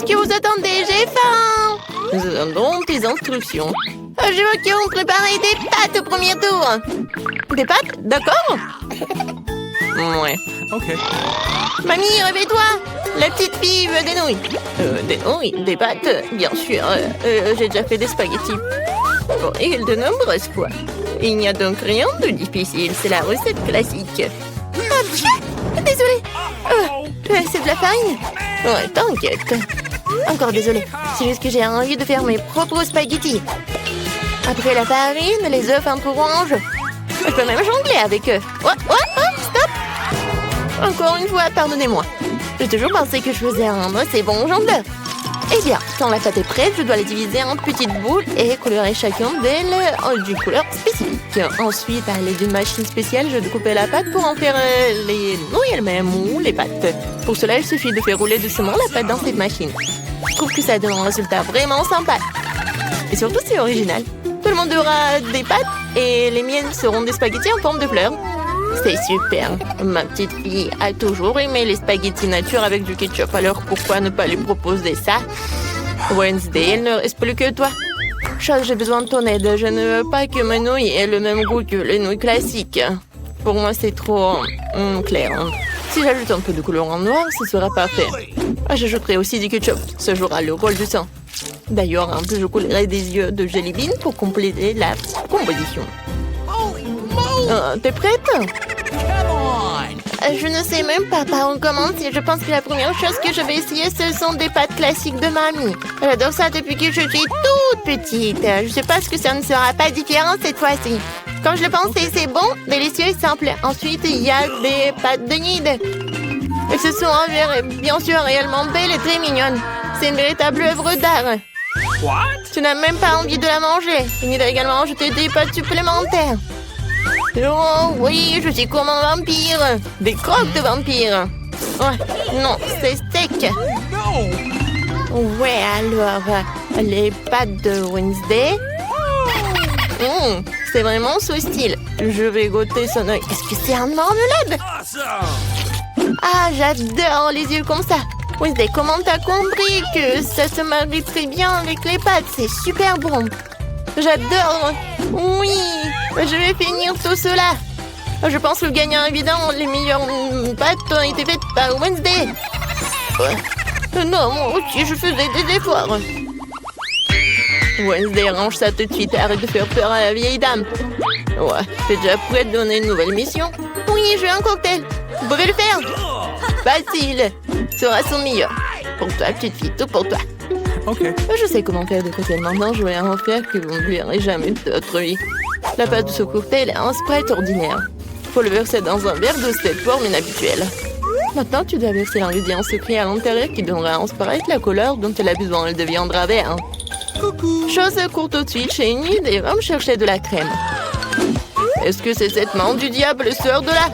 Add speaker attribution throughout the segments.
Speaker 1: Qu'est-ce que vous attendez? J'ai faim! Nous attendons tes instructions. Je veux qu'on prépare des pâtes au premier tour. Des pâtes? D'accord? Ouais.
Speaker 2: Ok.
Speaker 1: Mamie, réveille-toi! La petite fille veut des nouilles. Des nouilles? Des pâtes? Bien sûr. J'ai déjà fait des spaghettis. Bon, et de nombreuses fois. Il n'y a donc rien de difficile. C'est la recette classique. Ah, tiens! Désolée. C'est de la farine? Ouais, t'inquiète. Encore désolée. C'est juste que j'ai envie de faire mes propres spaghettis. Après la farine, les œufs un peu orange. Je peux même jongler avec eux. Oh, stop! Encore une fois, pardonnez-moi. J'ai toujours pensé que je faisais un assez bon jongleur. Eh bien, quand la pâte est prête, je dois la diviser en petites boules et colorer chacune d'elles d'une couleur spécifique. Ensuite, à l'aide d'une machine spéciale, je découpe la pâte pour en faire les nouilles elles-mêmes ou les pâtes. Pour cela, il suffit de faire rouler doucement la pâte dans cette machine. Je trouve que ça donne un résultat vraiment sympa. Et surtout, c'est original. Tout le monde aura des pâtes et les miennes seront des spaghettis en forme de fleurs. C'est super. Ma petite fille a toujours aimé les spaghettis nature avec du ketchup. Alors pourquoi ne pas lui proposer ça? Wednesday, il ne reste plus que toi. Chose, j'ai besoin de ton aide. Je ne veux pas que mes nouilles aient le même goût que les nouilles classiques. Pour moi, c'est trop clair. Si j'ajoute un peu de couleur en noir, ce sera parfait. J'ajouterai aussi du ketchup. Ce jouera le rôle du sang. D'ailleurs, un peu je coulerai des yeux de jelly bean pour compléter la composition. T'es prête? Je ne sais même pas par où commencer. Je pense que la première chose que je vais essayer, ce sont des pâtes classiques de mamie. J'adore ça depuis que je suis toute petite. Je sais pas ce que ça ne sera pas différent cette fois-ci. Comme je le pensais, c'est bon, délicieux et simple. Ensuite, il y a des pâtes de nid. Elles se sont bien sûr réellement belles et très mignonnes. C'est une véritable œuvre d'art. Tu n'as même pas envie de la manger. Il doit également ajouter des pâtes supplémentaires. Oh oui, je suis comme un vampire. Des croques de vampire. Ouais, non, c'est sec. Ouais, alors, les pâtes de Wednesday. C'est vraiment ce style. Je vais goûter son œil. Est-ce que c'est un marmelade? Ah, j'adore les yeux comme ça. Wednesday, comment t'as compris que ça se marie très bien avec les pâtes? C'est super bon. J'adore. Oui, je vais finir tout cela. Je pense que le gagnant évident, les meilleures pâtes ont été faites par Wednesday. Non, moi aussi, je faisais des efforts. Wednesday, range ça tout de suite. Arrête de faire peur à la vieille dame. Ouais, t'es déjà prête à donner une nouvelle mission? Oui, je veux un cocktail. Vous pouvez le faire? Facile. Sera son meilleur. Pour toi, petite fille, tout pour toi.
Speaker 2: Ok.
Speaker 1: Je sais comment faire des cocktails maintenant. Je vais en faire que vous ne verrez jamais de votre vie. La pâte de ce cocktail est un Sprite ordinaire. Faut le verser dans un verre de cette forme inhabituelle. Maintenant, tu dois verser l'ingrédient secret à l'intérieur qui donnera à un Sprite la couleur dont elle a besoin. Elle deviendra vert. Chose court tout de suite chez Enid et va me chercher de la crème. Est-ce que c'est cette main du diable sort de là?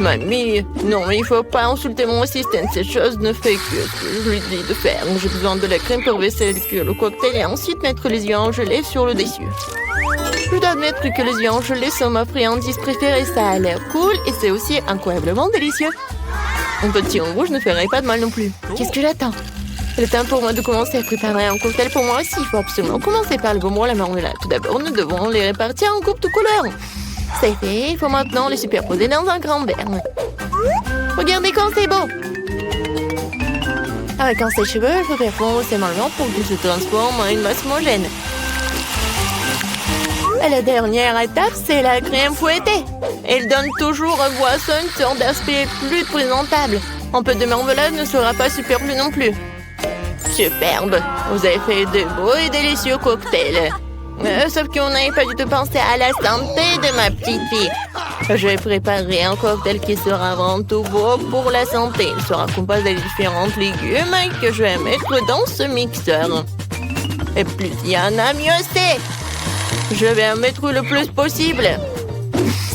Speaker 1: Mamie, non, mais il faut pas insulter mon assistant. Cette chose ne fait que ce que je lui dis de faire. J'ai besoin de la crème pour verser le cocktail et ensuite mettre les yeux en gelée sur le dessus. Je dois admettre que les yeux en gelée sont ma friandise préférée. Ça a l'air cool et c'est aussi incroyablement délicieux. Un petit en rouge ne ferait pas de mal non plus. Qu'est-ce que j'attends? C'est le temps pour moi de commencer à préparer un cocktail pour moi aussi. Il faut absolument commencer par le bonbon et la marmelade. Tout d'abord, nous devons les répartir en groupes de couleurs. C'est fait, il faut maintenant les superposer dans un grand verre. Regardez comme c'est beau! Avec un sèche-cheveux, il faut faire fondre ces marrons pour qu'ils se transforment en une masse homogène. Et la dernière étape, c'est la crème fouettée. Elle donne toujours aux boissons une sorte d'aspect plus présentable. Un peu de marmelade ne sera pas superflu non plus. Superbe! Vous avez fait de beaux et délicieux cocktails. Sauf qu'on n'avait pas du tout pensé à la santé de ma petite fille. Je vais préparer un cocktail qui sera avant tout beau pour la santé. Il sera composé de différents légumes que je vais mettre dans ce mixeur. Et plus il y en a, mieux c'est. Je vais en mettre le plus possible.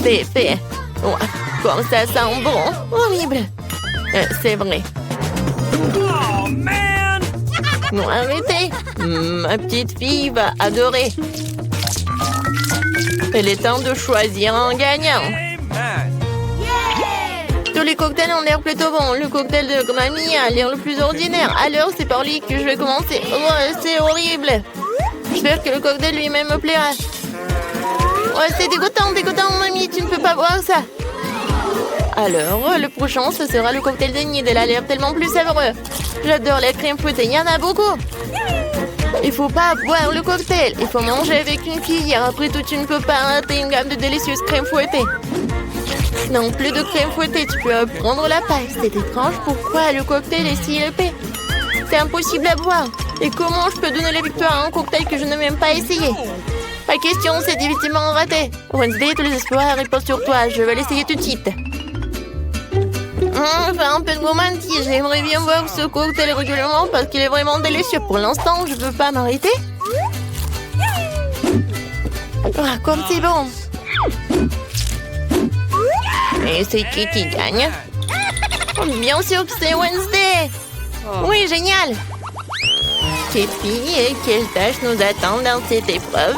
Speaker 1: C'est fait. Ouais, comme ça sent bon. Horrible. C'est vrai.
Speaker 2: Oh, man!
Speaker 1: Non, arrêtez. Ma petite fille va adorer. Il est temps de choisir un gagnant.
Speaker 2: Amen.
Speaker 1: Tout les cocktails ont l'air plutôt bons. Le cocktail de mamie a l'air le plus ordinaire. Alors, c'est par lui que je vais commencer. Oh, c'est horrible. J'espère que le cocktail lui-même me plaira. Ouais, c'est dégoûtant, mamie. Tu ne peux pas boire ça. Alors, le prochain, ce sera le cocktail de Nid. Elle a l'air tellement plus savoureux. J'adore la crème fouettée. Il y en a beaucoup. Il faut pas boire le cocktail. Il faut manger avec une cuillère. Après tout, tu ne peux pas rater une gamme de délicieuses crèmes fouettées. Non, plus de crème fouettée. Tu peux prendre la paille. C'est étrange. Pourquoi le cocktail est si épais? C'est impossible à boire. Et comment je peux donner la victoire à un cocktail que je n'ai même pas essayé? Pas question, c'est difficilement raté. Wednesday, tous les espoirs reposent sur toi. Je vais l'essayer tout de suite. Enfin, un peu de romantique. J'aimerais bien boire ce cocktail régulièrement parce qu'il est vraiment délicieux. Pour l'instant, je ne peux pas m'arrêter. Ah, comme c'est bon. Et c'est qui gagne? Bien sûr que c'est Wednesday. Oui, génial. Petite fille, et quelles tâches nous attendent dans cette épreuve?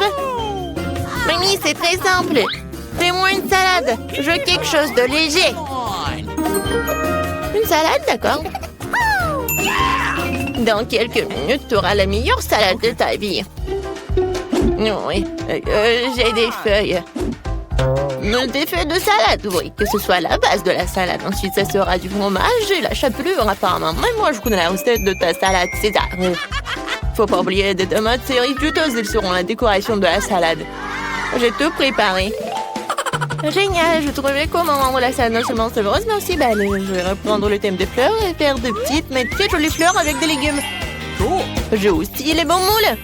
Speaker 1: Mamie, c'est très simple. Fais-moi une salade. Je veux quelque chose de léger. Une salade, d'accord. Dans quelques minutes, tu auras la meilleure salade de ta vie. Oui, j'ai des feuilles. Des feuilles de salade, oui, que ce soit la base de la salade. Ensuite, ça sera du fromage et la chapelure, apparemment. Même moi, je connais la recette de ta salade César. Faut pas oublier des tomates cerises juteuses, elles seront la décoration de la salade. J'ai tout préparé. Génial, je trouvais comment rendre la salade non seulement savoureuse, mais aussi belle. Je vais reprendre le thème des fleurs et faire de petites, mais très jolies fleurs avec des légumes. J'ai aussi les bons moules.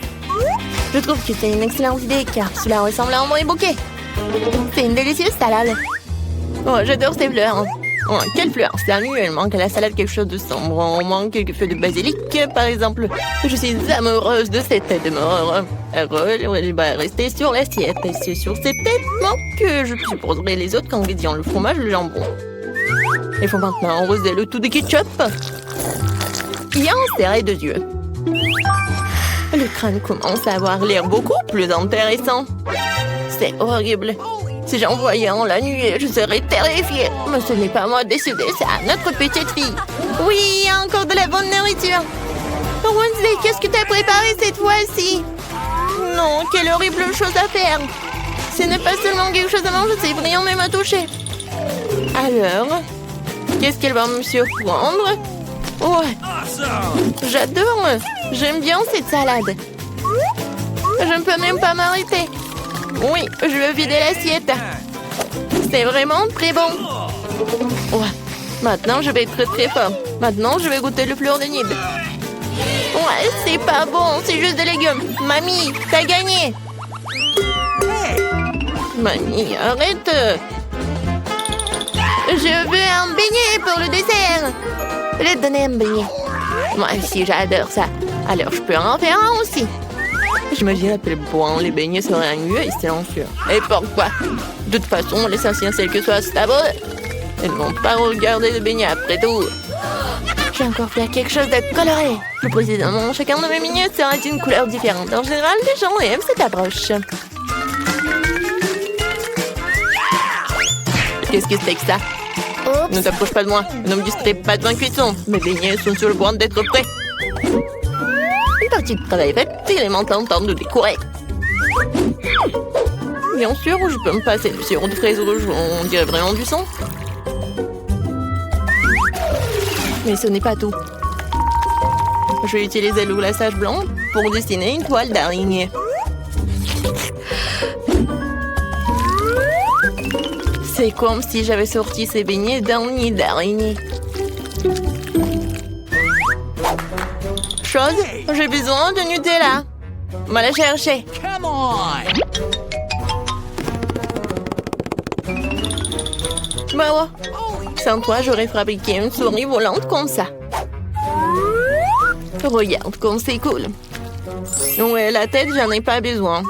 Speaker 1: Je trouve que c'est une excellente idée, car cela ressemble à un vrai bouquet. C'est une délicieuse salade. Oh, j'adore ces fleurs. Oh, quelle fleur? Samuel, il manque à la salade quelque chose de sombre. On manque quelques feuilles de basilic, par exemple. Je suis amoureuse de cette tête de mort. Elle va rester sur l'assiette. Et c'est sur cette tête que je supposerai les autres ingrédients, le fromage, le jambon. Il faut maintenant arroser le tout de ketchup. Et en serrer deux yeux. Le crâne commence à avoir l'air beaucoup plus intéressant. C'est horrible. Si j'en voyais en la nuit, je serais terrifiée. Mais ce n'est pas moi de décider, c'est à notre petite fille. Oui, il y a encore de la bonne nourriture. Wednesday, qu'est-ce que tu as préparé cette fois-ci? Non, quelle horrible chose à faire. Ce n'est pas seulement quelque chose à manger, c'est brillant même à toucher. Alors, qu'est-ce qu'elle va me surprendre? Ouais, j'adore. J'aime bien cette salade. Je ne peux même pas m'arrêter. Oui, je veux vider l'assiette. C'est vraiment très bon. Ouais, maintenant je vais être très fort. Maintenant, je vais goûter le fleur de Nid. Ouais, c'est pas bon, c'est juste des légumes. Mamie, t'as gagné. Mamie, arrête. Je veux un beignet pour le dessert. Je vais te donner un beignet. Moi aussi, j'adore ça. Alors, je peux en faire un aussi. J'imagine à quel point les beignets seraient ennuyeux et silencieux. Et pourquoi? De toute façon, l'essentiel c'est que ce soit savoureux. Ils ne vont pas regarder les beignets après tout. J'ai encore fait quelque chose de coloré. Plus précisément, chacun de mes beignets sera d'une couleur différente. En général, les gens aiment cette approche. Qu'est-ce que c'est que ça? Ne t'approche pas de moi. Ne me distrais pas de ma cuisson. Mes beignets sont sur le point d'être prêts. Une partie de travail faite, il est maintenant temps de décorer. Bien sûr, je peux me passer de sirop de fraises rouges, on dirait vraiment du sang. Mais ce n'est pas tout. Je vais utiliser le glaçage blanc pour dessiner une toile d'araignée. C'est comme si j'avais sorti ces beignets d'un nid d'araignée. Chose, j'ai besoin de Nutella. Va la chercher.
Speaker 2: Come on!
Speaker 1: Bah ouais. Sans toi, j'aurais fabriqué une souris volante comme ça. Regarde comme c'est cool. Ouais, la tête, j'en ai pas besoin.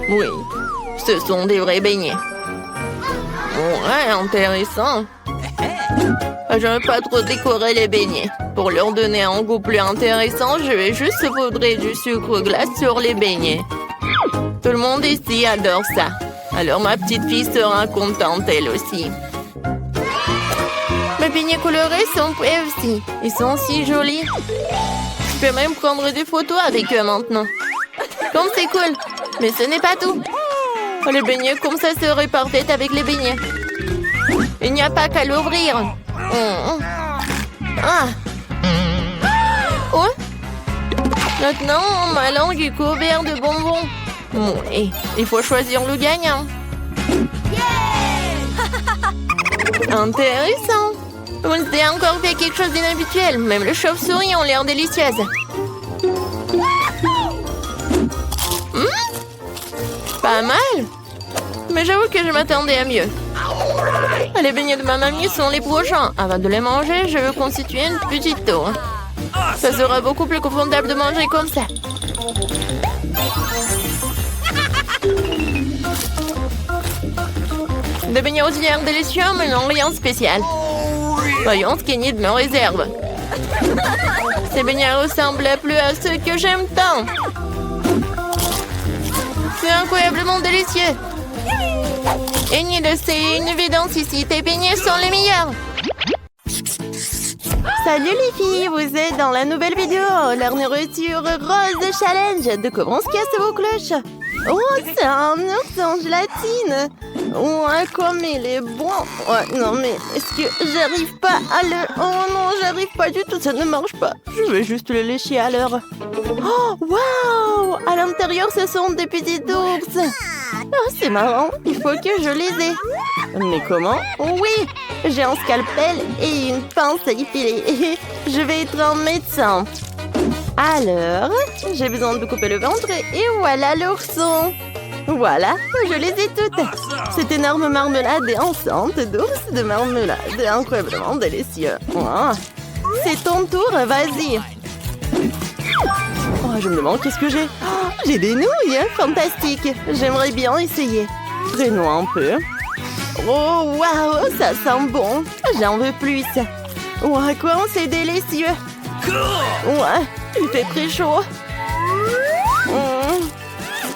Speaker 1: Oui, ce sont des vrais beignets. Ouais, intéressant. Je ne veux pas trop décorer les beignets. Pour leur donner un goût plus intéressant, je vais juste saupoudrer du sucre glace sur les beignets. Tout le monde ici adore ça. Alors ma petite fille sera contente elle aussi. Les beignets colorés sont prêts aussi. Ils sont si jolis. Je peux même prendre des photos avec eux maintenant. Comme c'est cool. Mais ce n'est pas tout. Les beignets comme ça seraient parfaits avec les beignets. Il n'y a pas qu'à l'ouvrir. Ah. Oh. Maintenant, ma langue est couverte de bonbons. Et il faut choisir le gagnant. Intéressant. Wednesday a encore fait quelque chose d'inhabituel. Même les chauves-souris ont l'air délicieuses. Pas mal. Mais j'avoue que je m'attendais à mieux. Les beignets de ma mamie sont les prochains. Avant de les manger, je veux constituer une petite tour. Ça sera beaucoup plus confortable de manger comme ça. Des beignets aux œufs délicieux, mais non rien de spécial. Voyons ce qu'il y a de me réserve. Ces beignets ressemblent plus à ceux que j'aime tant. C'est incroyablement délicieux. Et ni de c'est une évidence ici, tes beignets sont les meilleurs. Salut les filles, vous êtes dans la nouvelle vidéo, la nourriture rose challenge. Découvrons ce qu'il y a sous vos cloches. Oh, c'est un ours en gélatine. Ouais, comme il est bon. Ouais, non mais, est-ce que j'arrive pas à le... Oh non, j'arrive pas du tout, ça ne marche pas. Je vais juste le lécher à l'heure. Oh, waouh! À l'intérieur, ce sont des petits ours. Oh, c'est marrant, il faut que je les ai. Mais comment? Oui, j'ai un scalpel et une pince à épiler. Je vais être un médecin. Alors, j'ai besoin de couper le ventre et voilà l'ourson. Voilà, je les ai toutes. Cette énorme marmelade est enceinte d'ours de marmelade. Incroyablement délicieux. Oh, c'est ton tour, vas-y. Oh, je me demande qu'est-ce que j'ai. Oh, j'ai des nouilles, fantastique. J'aimerais bien essayer. Prenons un peu. Oh, waouh, ça sent bon. J'en veux plus. Ouais, quoi, c'est délicieux. Ouais, il fait très chaud.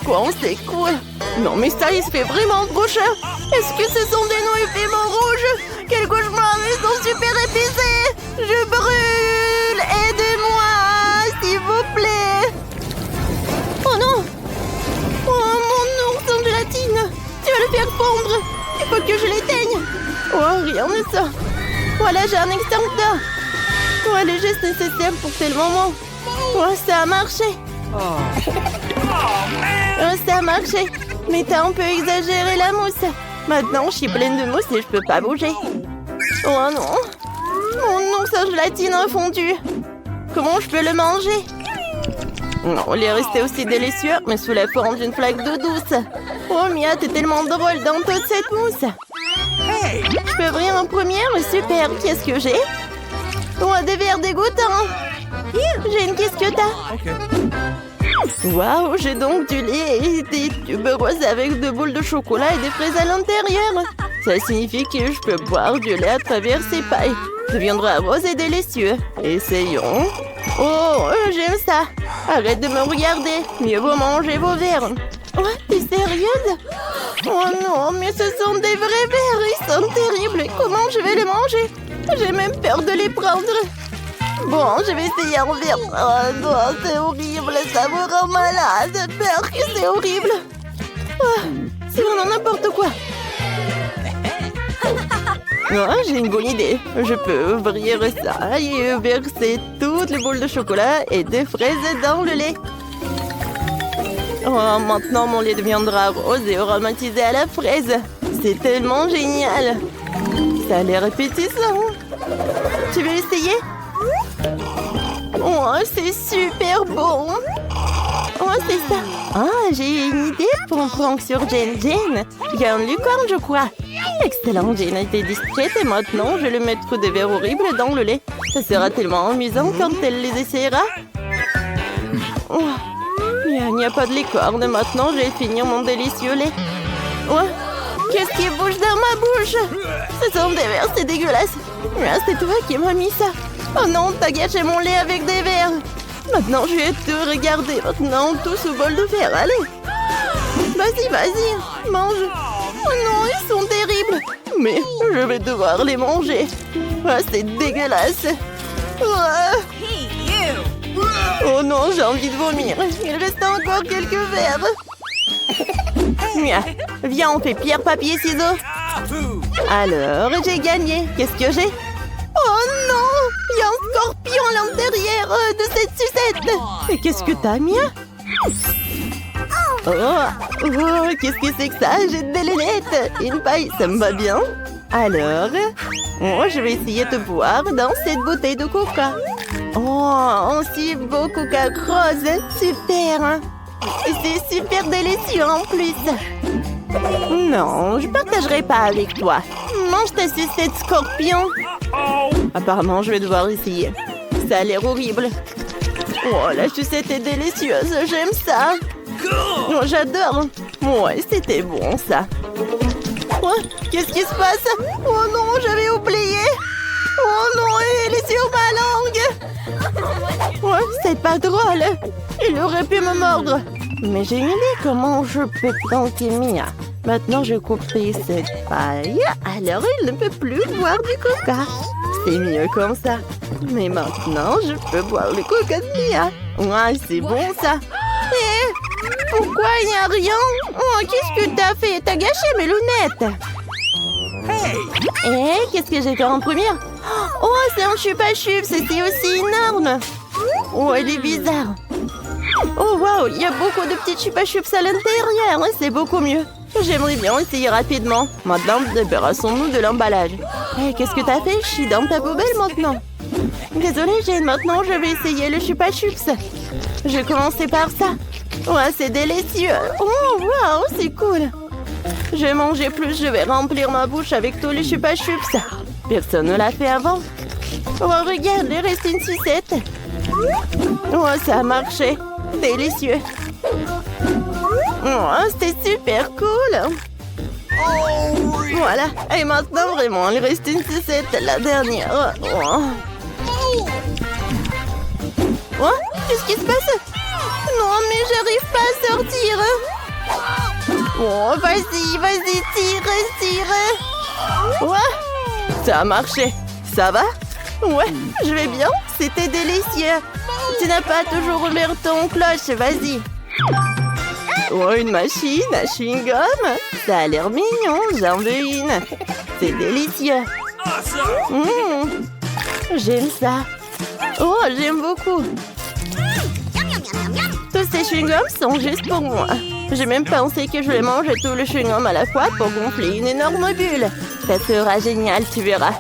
Speaker 1: Quoi, c'est cool. Non, mais ça, il se fait vraiment trop cher. Est-ce que ce sont des nouilles piment rouges? Quel cauchemar, ils sont super épicés. Je brûle. Aidez-moi, s'il vous plaît. Oh non. Oh, mon ours en gélatine. Tu vas le faire fondre. Il faut que je l'éteigne. Oh, rien de ça. Voilà, j'ai un extincteur. Ouais, les gestes nécessaires pour tel moment. Ouais, ça a marché. Ça a marché. Mais t'as un peu exagéré la mousse. Maintenant, je suis pleine de mousse et je peux pas bouger. Oh non. Oh non, sa gélatine a fondu. Comment je peux le manger? Non, il est resté aussi délicieux, mais sous la forme d'une flaque d'eau douce. Oh Mia, t'es tellement drôle dans toute cette mousse. Je peux ouvrir en première? Super, qu'est-ce que j'ai? Oh, des verres dégoûtants. J'ai une qu'est-ce que t'as? Waouh, j'ai donc du lait et des tubes roses avec de boules de chocolat et des fraises à l'intérieur. Ça signifie que je peux boire du lait à travers ces pailles. Ça deviendra rose et délicieux. Essayons. Oh, j'aime ça. Arrête de me regarder. Mieux vaut manger vos verres. Ouais, t'es sérieuse? Oh non, mais ce sont des vrais verres. Ils sont terribles. Comment je vais les manger? J'ai même peur de les prendre. Bon, je vais essayer un verre. Oh non, c'est horrible. Ça me rend malade. Peur que c'est horrible. Oh, c'est vraiment n'importe quoi. Non, j'ai une bonne idée. Je peux ouvrir ça et verser toutes les boules de chocolat et des fraises dans le lait. Oh, maintenant, mon lait deviendra rose et aromatisé à la fraise. C'est tellement génial. Ça a l'air appétissant. Tu veux essayer? Oh, c'est super bon. Oh, c'est ça. Ah, j'ai une idée pour un prank sur Jane. Jane, il y a une lucarne, je crois. Excellent, Jane a été discrète et maintenant, je vais lui mettre des verres horribles dans le lait. Ça sera tellement amusant quand elle les essaiera. Oh, il n'y a pas de licorne. Maintenant, je vais finir mon délicieux lait. Oh, qu'est-ce qui bouge dans ma bouche? Ce sont des verres, c'est dégueulasse. Mais c'est toi qui m'as mis ça. Oh non, t'as gâché mon lait avec des verres. Maintenant, je vais te regarder. Maintenant, tout sous bol de verre. Allez. Vas-y, vas-y. Mange. Oh non, ils sont terribles. Mais je vais devoir les manger. Ah, c'est dégueulasse. Ah. Oh non, j'ai envie de vomir. Il reste encore quelques verres. Viens, on fait pierre, papier, ciseaux. Alors, j'ai gagné. Qu'est-ce que j'ai? Oh non! Il y a un scorpion à l'intérieur de cette sucette. Et qu'est-ce que t'as, Mia? Oh, qu'est-ce que c'est que ça? J'ai des lunettes. Une paille, ça me va bien. Alors, je vais essayer de boire dans cette bouteille de coca. Oh, un si beau coca rose. Super. Et c'est super délicieux en plus. Non, je partagerai pas avec toi. Mange ta sucette, scorpion. Apparemment, je vais devoir essayer. Ça a l'air horrible. Oh, la sucette est délicieuse. J'aime ça. Oh, j'adore. Ouais, c'était bon, ça. Oh, qu'est-ce qui se passe? Oh non, j'avais oublié. Oh non, elle est sur ma langue. Ouais, c'est pas drôle. Il aurait pu me mordre. Mais j'ai une idée comment je peux planter Mia. Maintenant, je coupe cette paille. Alors, il ne peut plus boire du coca. C'est mieux comme ça. Mais maintenant, je peux boire le coca de Mia. Ouais, c'est bon ça. Pourquoi il n'y a rien? Oh, qu'est-ce que t'as fait? T'as gâché mes lunettes. Qu'est-ce que j'ai fait en première? Oh, c'est un chupa-chups. C'était aussi énorme. Oh, il est bizarre. Oh, waouh, il y a beaucoup de petits chupa-chups à l'intérieur. C'est beaucoup mieux. J'aimerais bien essayer rapidement. Maintenant, débarrassons-nous de l'emballage. Qu'est-ce que t'as fait? Je suis dans ta poubelle maintenant. Désolée, Jane. Maintenant, je vais essayer le chupa-chups. Je vais commencer par ça. Ouais, c'est délicieux. Oh, waouh, c'est cool. Je vais manger plus. Je vais remplir ma bouche avec tous les chupa-chups. Personne ne l'a fait avant. Oh, regarde, il reste une sucette. Oh, ça a marché. Délicieux. Oh, c'était super cool. Voilà. Et maintenant, vraiment, il reste une sucette, la dernière. Oh, qu'est-ce qui se passe? Non, mais j'arrive pas à sortir. Oh, vas-y, tire. Ouais, ça a marché. Ça va? Ouais, je vais bien. C'était délicieux. Tu n'as pas toujours ouvert ton cloche, vas-y. Oh, une machine à chewing-gum. Ça a l'air mignon, j'en veux une. C'est délicieux. J'aime ça. Oh, j'aime beaucoup. Tous ces chewing-gums sont juste pour moi. J'ai même pensé que je vais manger tout le chewing-gum à la fois pour gonfler une énorme bulle. Ça sera génial, tu verras.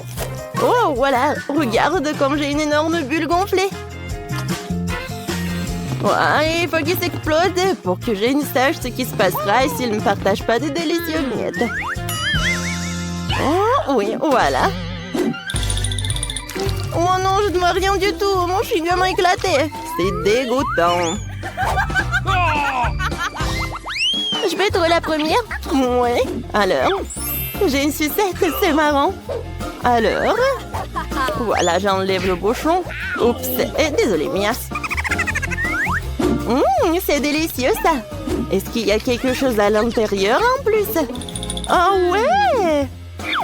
Speaker 1: Oh, voilà. Regarde comme j'ai une énorme bulle gonflée. Ouais, il faut qu'il s'explose pour que je sache ce qui se passera et s'il ne partage pas des délicieuses miettes. Oh, oui, voilà. Oh non, je ne vois rien du tout. Mon chewing-gum a éclaté. C'est dégoûtant. Je peux être la première? Oui. Alors? J'ai une sucette, c'est marrant. Alors? Voilà, j'enlève le bouchon. Oups, désolée, Mia. C'est délicieux, ça. Est-ce qu'il y a quelque chose à l'intérieur en plus? Oh ouais!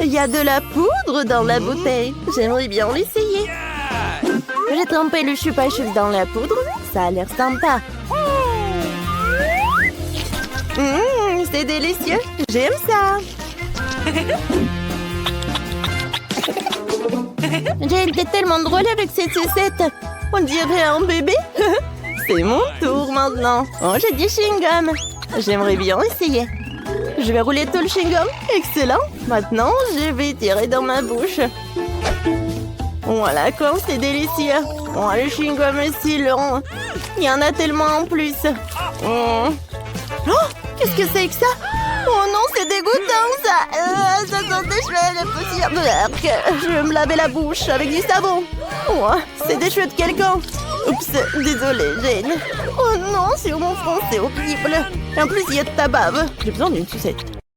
Speaker 1: Il y a de la poudre dans la bouteille. J'aimerais bien l'essayer. J'ai trempé le chupa-chups dans la poudre. Ça a l'air sympa. C'est délicieux. J'aime ça. Jane, t'es tellement drôle avec cette sucette. On dirait un bébé. C'est mon tour maintenant. Oh, j'ai du chewing-gum. J'aimerais bien essayer. Je vais rouler tout le chewing-gum. Excellent. Maintenant, je vais tirer dans ma bouche. Voilà, comme c'est délicieux. Oh, le chewing-gum est si long. Il y en a tellement en plus. Oh, qu'est-ce que c'est que ça? Oh non, c'est dégoûtant ça. Ça sent des cheveux de poussière. Je vais me laver la bouche avec du savon. Oh, c'est des cheveux de quelqu'un. Oups, désolée, Jane. Oh non, sur mon front, c'est horrible. Et en plus, il y a de ta bave. J'ai besoin d'une sucette.